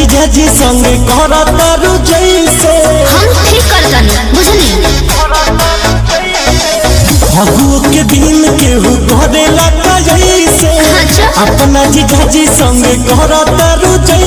जीजाजी संगे करतारू जैसे हम ठीक करतनी बुझनी। फगुओ के दिन केहू करेला जैसे अच्छा। अपना जीजाजी संगे करतारू जैसे